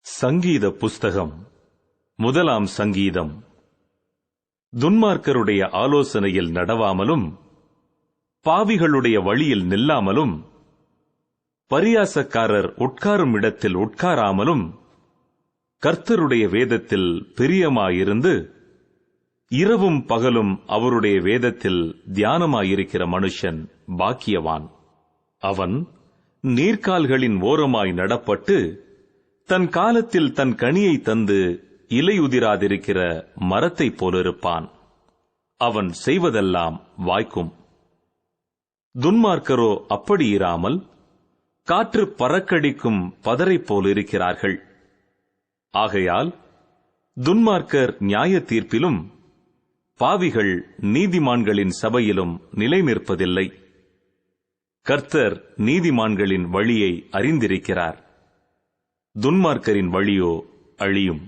சங்கீத புஸ்தகம் முதலாம் சங்கீதம். துன்மார்க்கருடைய ஆலோசனையில் நடவாமலும் பாவிகளுடைய வழியில் நில்லாமலும் பரியாசக்காரர் உட்காரும் இடத்தில் உட்காராமலும் கர்த்தருடைய வேதத்தில் பிரியமாயிருந்து இரவும் பகலும் அவருடைய வேதத்தில் தியானமாயிருக்கிற மனுஷன் பாக்கியவான். அவன் நீர்க்கால்களின் ஓரமாய் நடப்பட்டு தன் காலத்தில் தன் கனியை தந்து இலையுதிராதிருக்கிற மரத்தைப் போலிருப்பான். அவன் செய்வதெல்லாம் வாய்க்கும். துன்மார்க்கரோ அப்படி இராமல் காற்று பறக்கடிக்கும் பதரைப் போலிருக்கிறார்கள். ஆகையால் துன்மார்க்கர் நியாய தீர்ப்பிலும் பாவிகள் நீதிமான்களின் சபையிலும் நிலை நிற்பதில்லை. கர்த்தர் நீதிமான்களின் வழியை அறிந்திருக்கிறார், துன்மார்க்கரின் வழியோ அழியும்.